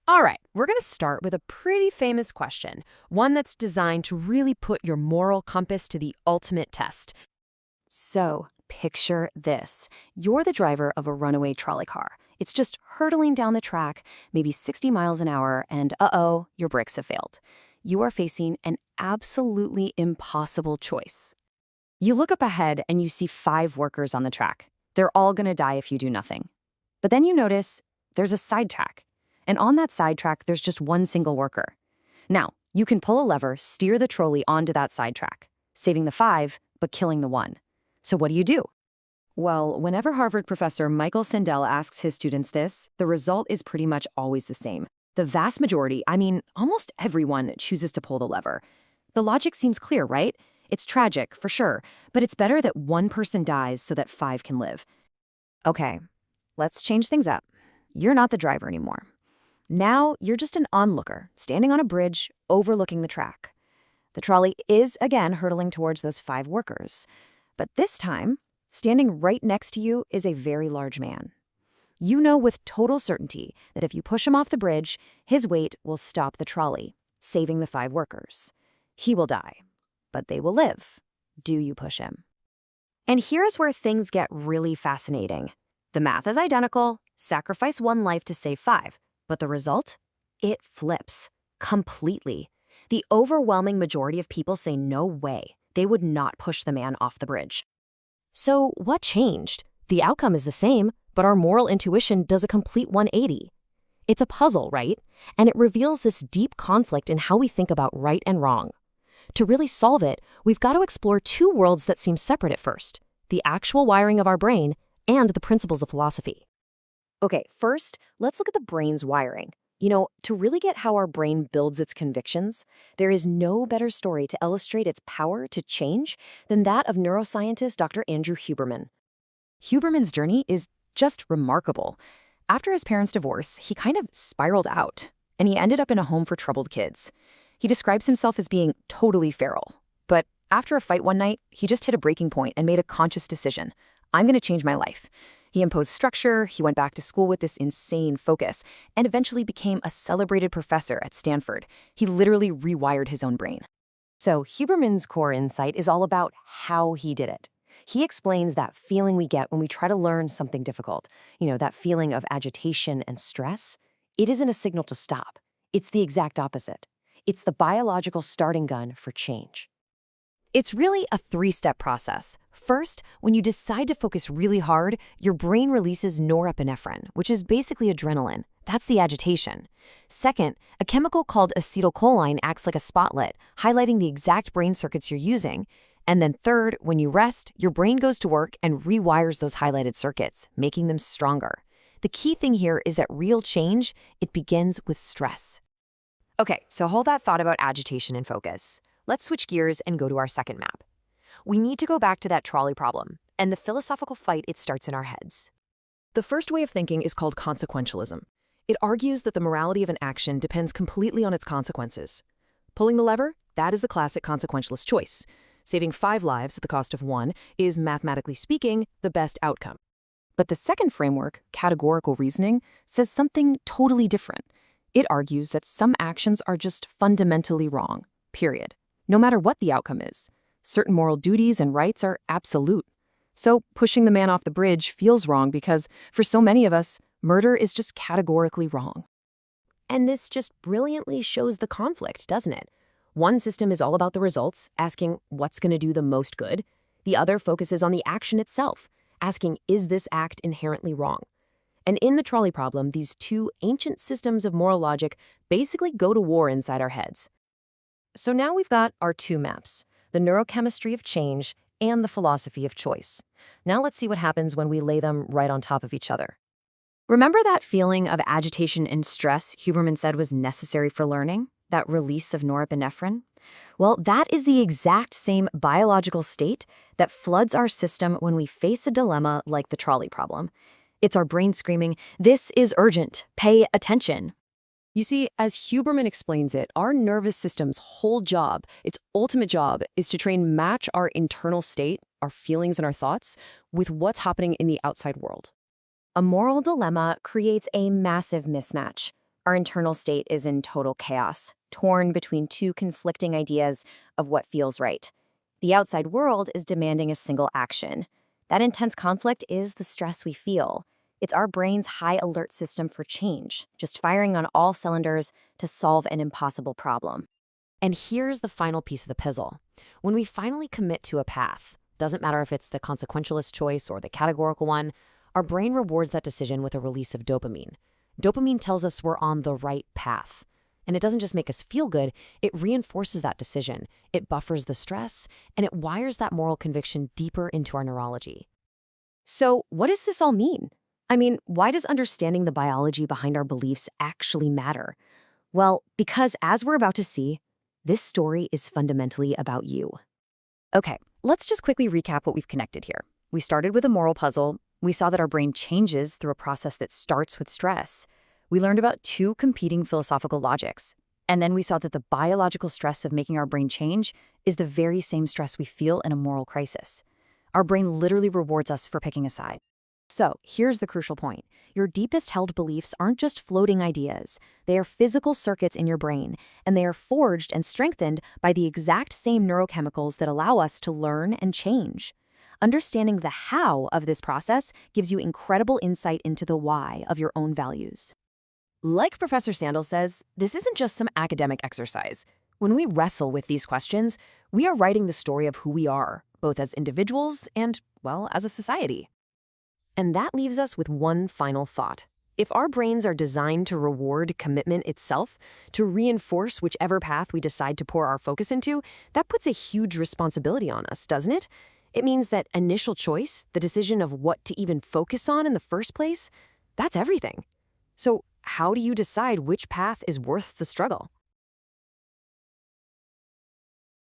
All right, we're going to start with a pretty famous question, one that's designed to really put your moral compass to the ultimate test. So, picture this. You're the driver of a runaway trolley car. It's just hurtling down the track, maybe 60 miles an hour, and uh-oh, your brakes have failed. You are facing an absolutely impossible choice. You look up ahead and you see 5 workers on the track. They're all going to die if you do nothing. But then you notice there's a side track. And on that side track, there's just one single worker. Now, you can pull a lever, steer the trolley onto that side track, saving the 5, but killing the 1. So what do? Well, whenever Harvard professor Michael Sandel asks his students this, the result is pretty much always the same. The vast majority, almost everyone, chooses to pull the lever. The logic seems clear, right? It's tragic, for sure, but it's better that 1 person dies so that 5 can live. Okay, let's change things up. You're not the driver anymore. Now you're just an onlooker, standing on a bridge, overlooking the track. The trolley is again hurtling towards those 5 workers. But this time, standing right next to you is a very large man. You know with total certainty that if you push him off the bridge, his weight will stop the trolley, saving the 5 workers. He will die, but they will live. Do you push him? And here's where things get really fascinating. The math is identical, sacrifice 1 life to save 5. But the result? It flips. Completely. The overwhelming majority of people say no way. They would not push the man off the bridge. So what changed? The outcome is the same, but our moral intuition does a complete 180. It's a puzzle, right? And it reveals this deep conflict in how we think about right and wrong. To really solve it, we've got to explore 2 worlds that seem separate at first: the actual wiring of our brain and the principles of philosophy. Okay, first, let's look at the brain's wiring. To really get how our brain builds its convictions, there is no better story to illustrate its power to change than that of neuroscientist Dr. Andrew Huberman. Huberman's journey is just remarkable. After his parents' divorce, he kind of spiraled out, and he ended up in a home for troubled kids. He describes himself as being totally feral. But after a fight one night, he just hit a breaking point and made a conscious decision. I'm going to change my life. He imposed structure, he went back to school with this insane focus, and eventually became a celebrated professor at Stanford. He literally rewired his own brain. So Huberman's core insight is all about how he did it. He explains that feeling we get when we try to learn something difficult, that feeling of agitation and stress. It isn't a signal to stop. It's the exact opposite. It's the biological starting gun for change. It's really a 3-step process. First, when you decide to focus really hard, your brain releases norepinephrine, which is basically adrenaline. That's the agitation. Second, a chemical called acetylcholine acts like a spotlight, highlighting the exact brain circuits you're using. And then third, when you rest, your brain goes to work and rewires those highlighted circuits, making them stronger. The key thing here is that real change, it begins with stress. Okay, so hold that thought about agitation and focus. Let's switch gears and go to our second map. We need to go back to that trolley problem and the philosophical fight it starts in our heads. The first way of thinking is called consequentialism. It argues that the morality of an action depends completely on its consequences. Pulling the lever, that is the classic consequentialist choice. Saving 5 lives at the cost of 1 is, mathematically speaking, the best outcome. But the second framework, categorical reasoning, says something totally different. It argues that some actions are just fundamentally wrong, period. No matter what the outcome is. Certain moral duties and rights are absolute. So pushing the man off the bridge feels wrong because, for so many of us, murder is just categorically wrong. And this just brilliantly shows the conflict, doesn't it? One system is all about the results, asking what's going to do the most good. The other focuses on the action itself, asking is this act inherently wrong? And in the trolley problem, these 2 ancient systems of moral logic basically go to war inside our heads. So now we've got our 2 maps, the neurochemistry of change and the philosophy of choice. Now let's see what happens when we lay them right on top of each other. Remember that feeling of agitation and stress Huberman said was necessary for learning? That release of norepinephrine? Well, that is the exact same biological state that floods our system when we face a dilemma like the trolley problem. It's our brain screaming, "This is urgent, pay attention." You see, as Huberman explains it, our nervous system's whole job, its ultimate job, is to try and match our internal state, our feelings and our thoughts, with what's happening in the outside world. A moral dilemma creates a massive mismatch. Our internal state is in total chaos, torn between two conflicting ideas of what feels right. The outside world is demanding a single action. That intense conflict is the stress we feel. It's our brain's high alert system for change, just firing on all cylinders to solve an impossible problem. And here's the final piece of the puzzle. When we finally commit to a path, doesn't matter if it's the consequentialist choice or the categorical one, our brain rewards that decision with a release of dopamine. Dopamine tells us we're on the right path. And it doesn't just make us feel good, it reinforces that decision, it buffers the stress, and it wires that moral conviction deeper into our neurology. So, what does this all mean? I mean, why does understanding the biology behind our beliefs actually matter? Well, because as we're about to see, this story is fundamentally about you. Okay, let's just quickly recap what we've connected here. We started with a moral puzzle. We saw that our brain changes through a process that starts with stress. We learned about two competing philosophical logics. And then we saw that the biological stress of making our brain change is the very same stress we feel in a moral crisis. Our brain literally rewards us for picking a side. So here's the crucial point. Your deepest held beliefs aren't just floating ideas. They are physical circuits in your brain, and they are forged and strengthened by the exact same neurochemicals that allow us to learn and change. Understanding the how of this process gives you incredible insight into the why of your own values. Like Professor Sandel says, this isn't just some academic exercise. When we wrestle with these questions, we are writing the story of who we are, both as individuals and, well, as a society. And that leaves us with one final thought. If our brains are designed to reward commitment itself, to reinforce whichever path we decide to pour our focus into, that puts a huge responsibility on us, doesn't it? It means that initial choice, the decision of what to even focus on in the first place, that's everything. So how do you decide which path is worth the struggle?